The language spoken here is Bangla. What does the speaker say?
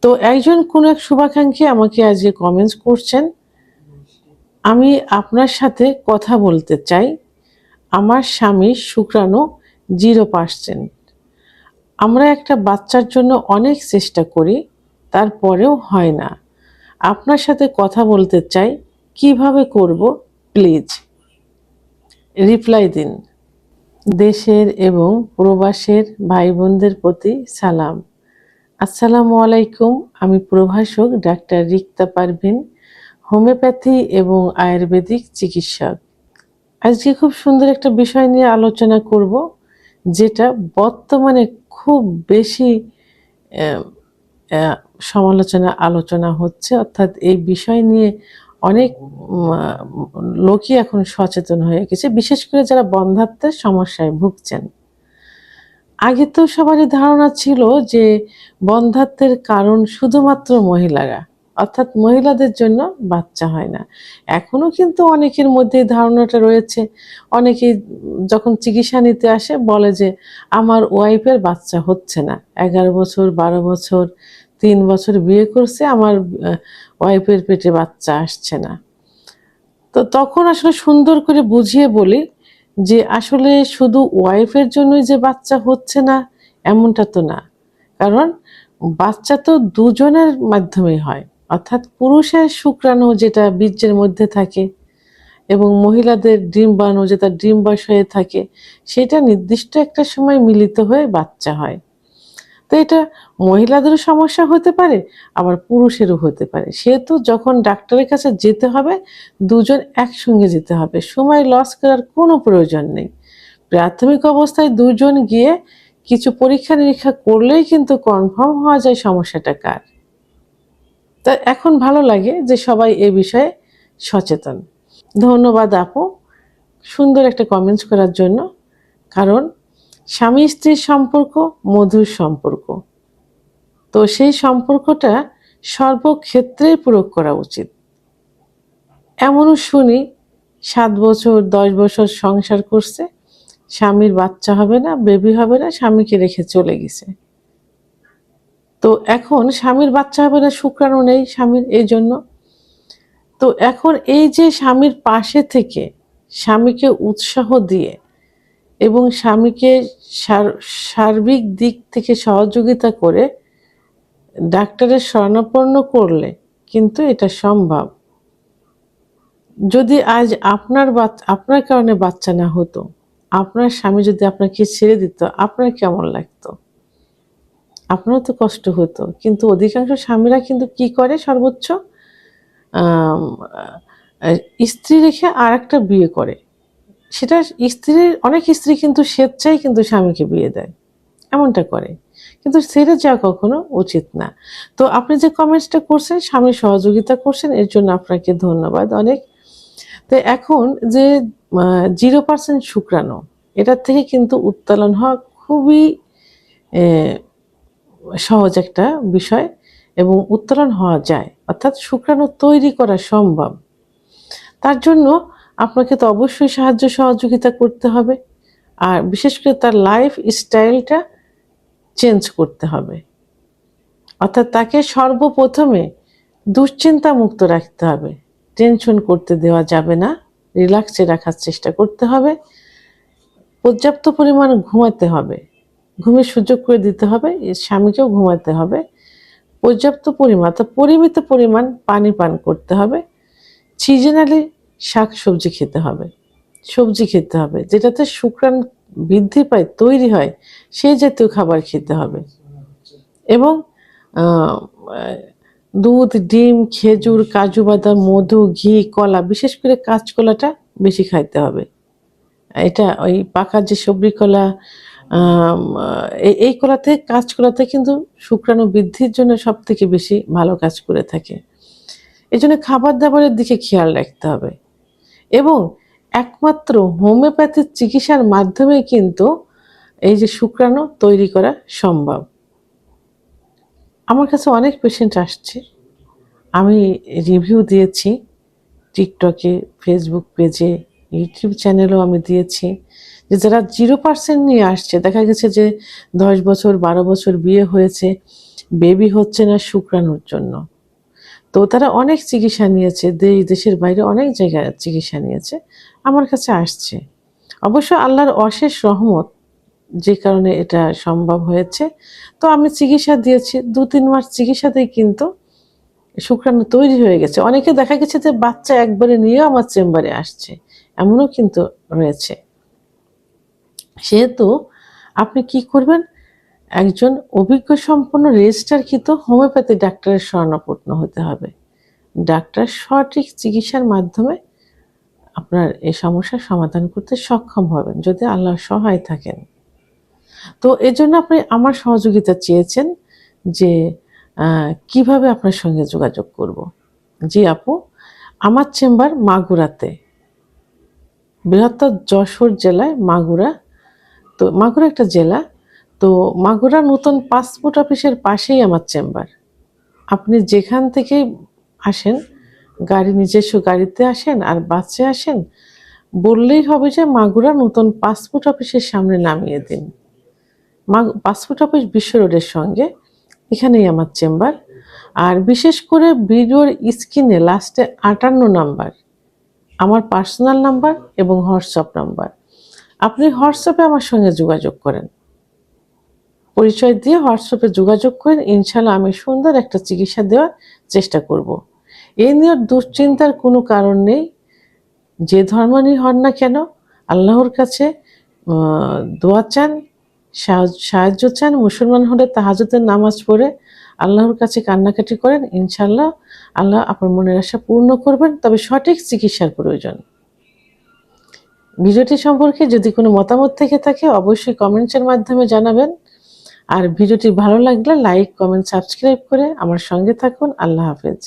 তো একজন কোন এক শুভাকাঙ্ক্ষী আমাকে আজকে কমেন্টস করছেন, আমি আপনার সাথে কথা বলতে চাই। আমার স্বামীর শুক্রাণু 0%। আমরা একটা বাচ্চার জন্য অনেক চেষ্টা করি, তারপরেও হয় না। আপনার সাথে কথা বলতে চাই, কিভাবে করব প্লিজ রিপ্লাই দিন। দেশের এবং প্রবাসের ভাই বোনদের প্রতি সালাম। আসসালামু আলাইকুম। আমি প্রভাষক ডাক্তার রিক্তা পারভিন, হোমিওপ্যাথি এবং আয়ুর্বেদিক চিকিৎসক। আজকে খুব সুন্দর একটা বিষয় নিয়ে আলোচনা করব, যেটা বর্তমানে খুব বেশি আহ, আহ, আলোচনা হচ্ছে। অর্থাৎ এই বিষয় নিয়ে অনেক লোকই এখন সচেতন হয়ে গেছে, বিশেষ করে যারা বন্ধ্যাত্বের সমস্যায় ভুগছেন। আগে তো সবারই ধারণা ছিল যে বন্ধ্যাত্বের কারণ শুধুমাত্র মহিলারা, অর্থাৎ মহিলাদের জন্য বাচ্চা হয় না। এখনো কিন্তু অনেকের মধ্যে ধারণাটা রয়েছে। অনেকেই যখন চিকিৎসা নিতে আসে বলে যে আমার ওয়াইফের বাচ্চা হচ্ছে না, 11 বছর 12 বছর 3 বছর বিয়ে করছে, আমার ওয়াইফের পেটে বাচ্চা আসছে না। তো তখন আসলে সুন্দর করে বুঝিয়ে বলি যে আসলে শুধু ওয়াইফের জন্যই যে বাচ্চা হচ্ছে না এমনটা তো না। কারণ বাচ্চা তো দুজনের মাধ্যমেই হয়, অর্থাৎ পুরুষের শুক্রাণু যেটা বীর্যের মধ্যে থাকে এবং মহিলাদের ডিম্বাণু যেটা ডিম্বাশয়ে থাকে, সেটা নির্দিষ্ট একটা সময় মিলিত হয়ে বাচ্চা হয়। তো এটা মহিলাদেরও সমস্যা হতে পারে, আবার পুরুষেরও হতে পারে। সেহেতু যখন ডাক্তারের কাছে যেতে হবে, দুজন একসঙ্গে যেতে হবে, সময় লস করার কোনো প্রয়োজন নেই। প্রাথমিক অবস্থায় দুজন গিয়ে কিছু পরীক্ষা নিরীক্ষা করলেই কিন্তু কনফার্ম হওয়া যায় সমস্যাটা কার। তা এখন ভালো লাগে যে সবাই এ বিষয়ে সচেতন। ধন্যবাদ আপু সুন্দর একটা কমেন্টস করার জন্য। কারণ স্বামী স্ত্রীর সম্পর্ক মধুর সম্পর্ক, তো সেই সম্পর্কটা সর্বক্ষেত্রেই প্রয়োগ করা উচিত। এমনও শুনি 7 বছর 10 বছর সংসার করছে, স্বামীর বাচ্চা হবে না, বেবি হবে না, স্বামীকে রেখে চলে গেছে। তো এখন স্বামীর বাচ্চা হবে না, শুক্রাণু নেই স্বামীর, এই জন্য। তো এখন এই যে স্বামীর পাশে থেকে স্বামীকে উৎসাহ দিয়ে এবং স্বামীকে সার্বিক দিক থেকে সহযোগিতা করে ডাক্তারের শরণাপন্ন করলে কিন্তু এটা সম্ভব। যদি আজ আপনার কারণে বাচ্চা না হতো, আপনার স্বামী যদি আপনাকে ছেড়ে দিত, আপনার কেমন লাগতো? আপনারও তো কষ্ট হতো। কিন্তু অধিকাংশ স্বামীরা কিন্তু কি করে, সর্বোচ্চ স্ত্রী রেখে আর একটা বিয়ে করে। সেটা অনেক স্ত্রী কিন্তু স্বেচ্ছায় কিন্তু স্বামীকে বিয়ে দেয়, এমনটা করে। কিন্তু ছেড়ে যাওয়া কখনো উচিত না। তো আপনি যে কমেন্টসটা করছেন, স্বামী সহযোগিতা করছেন, এর জন্য আপনাকে ধন্যবাদ অনেক। তো এখন যে 0% শুক্রাণু, এটার থেকে কিন্তু উত্তোলন হওয়া খুবই সহজ একটা বিষয় এবং উত্তোলন হওয়া যায়, অর্থাৎ শুক্রাণু তৈরি করা সম্ভব। তার জন্য আপনাকে তো অবশ্যই সাহায্য সহযোগিতা করতে হবে, আর বিশেষ করে তার লাইফ স্টাইলটা চেঞ্জ করতে হবে। অর্থাৎ তাকে সর্বপ্রথমে দুশ্চিন্তা মুক্ত রাখতে হবে, টেনশন করতে দেওয়া যাবে না, রিল্যাক্সে রাখার চেষ্টা করতে হবে। পর্যাপ্ত পরিমাণ ঘুমাতে হবে, ঘুমের সুযোগ করে দিতে হবে, স্বামীকেও ঘুমাতে হবে। পর্যাপ্ত পরিমাণ অর্থাৎ পরিমিত পরিমাণ পানি পান করতে হবে। সিজনালি শাক সবজি খেতে হবে, সবজি খেতে হবে, যেটাতে শুক্রাণু বৃদ্ধি পায়, তৈরি হয়, সেই জাতীয় খাবার খেতে হবে। এবং দুধ, ডিম, খেজুর, কাজু বাদাম, মধু, ঘি, কলা, বিশেষ করে কাঁচকলাটা বেশি খাইতে হবে। এটা ওই পাকা যে সবজি কলা, এই কলাতে, কাঁচকলাতে কিন্তু শুক্রাণু বৃদ্ধির জন্য সব থেকে বেশি ভালো কাজ করে থাকে। এই জন্য খাবার দাবারের দিকে খেয়াল রাখতে হবে। এবং একমাত্র হোমিওপ্যাথির চিকিৎসার মাধ্যমে কিন্তু এই যে শুক্রাণু তৈরি করা সম্ভব। আমার কাছে অনেক পেশেন্ট আসছে, আমি রিভিউ দিয়েছি টিকটকে, ফেসবুক পেজে, ইউটিউব চ্যানেলেও আমি দিয়েছি, যে যারা 0% নিয়ে আসছে, দেখা গেছে যে 10 বছর 12 বছর বিয়ে হয়েছে, বেবি হচ্ছে না শুক্রাণুর জন্য। তো তারা অনেক চিকিৎসা নিয়েছে, দেশের বাইরে অনেক জায়গায় চিকিৎসা নিয়েছে, আমার কাছে আসছে। অবশ্য আল্লাহর অশেষ রহমত, যে কারণে এটা সম্ভব হয়েছে। তো আমি চিকিৎসা দিয়েছি, 2-3 মাস চিকিৎসাতেই কিন্তু শুক্রাণু তৈরি হয়ে গেছে। অনেকে দেখা গেছে যে বাচ্চা একবারে নিয়েও আমার চেম্বারে আসছে, এমনও কিন্তু রয়েছে। সেহেতু আপনি কি করবেন, একজন অভিজ্ঞ সম্পন্ন রেজিস্টারকৃত হোমিওপ্যাথি ডাক্তারের শরণাপন্ন হতে হবে। ডাক্তার সঠিক চিকিৎসার মাধ্যমে আপনার এই সমস্যার সমাধান করতে সক্ষম হবেন যদি আল্লাহর সহায় থাকেন। তো এজন্য আপনি আমার সহযোগিতা চেয়েছেন যে কিভাবে আপনার সঙ্গে যোগাযোগ করব। জি আপু, আমার চেম্বার মাগুরাতে, বৃহত্তর যশোর জেলায় মাগুরা। তো মাগুরা একটা জেলা। তো মাগুরা নতুন পাসপোর্ট অফিসের পাশেই আমার চেম্বার। আপনি যেখান থেকে আসেন, নিজস্ব গাড়িতে আসেন আর বাসে আসেন, বললেই হবে যে মাগুরা নতুন পাসপোর্ট অফিসের সামনে নামিয়ে দিন। পাসপোর্ট অফিস বিশ্ব রোডের সঙ্গে, এখানেই আমার চেম্বার। আর বিশেষ করে ভিডিওর স্ক্রিনে লাস্টে 58 নাম্বার আমার পার্সোনাল নাম্বার এবং হোয়াটসঅ্যাপ নাম্বার। আপনি হোয়াটসঅ্যাপে আমার সঙ্গে যোগাযোগ করেন, পরিচয় দিয়ে হোয়াটসঅ্যাপে যোগাযোগ করেন। ইনশাল্লাহ আমি সুন্দর একটা চিকিৎসা দেওয়ার চেষ্টা করব। এই নিয়ে দুশ্চিন্তার কোনো কারণ নেই। যে ধর্মারই হন না কেন, আল্লাহর কাছে দোয়া চান, সাহায্য চান। মুসলমান হলে তাহাজ্জুদের নামাজ পড়ে আল্লাহর কাছে কান্নাকাটি করেন, ইনশাল্লাহ আল্লাহ আপনার মনের আশা পূর্ণ করবেন। তবে সঠিক চিকিৎসার প্রয়োজন। ভিডিওটি সম্পর্কে যদি কোনো মতামত থেকে থাকে অবশ্যই কমেন্টসের মাধ্যমে জানাবেন। আর ভিডিওটি ভালো লাগলে লাইক, কমেন্ট, সাবস্ক্রাইব করে আমার সঙ্গে থাকুন। আল্লাহ হাফেজ।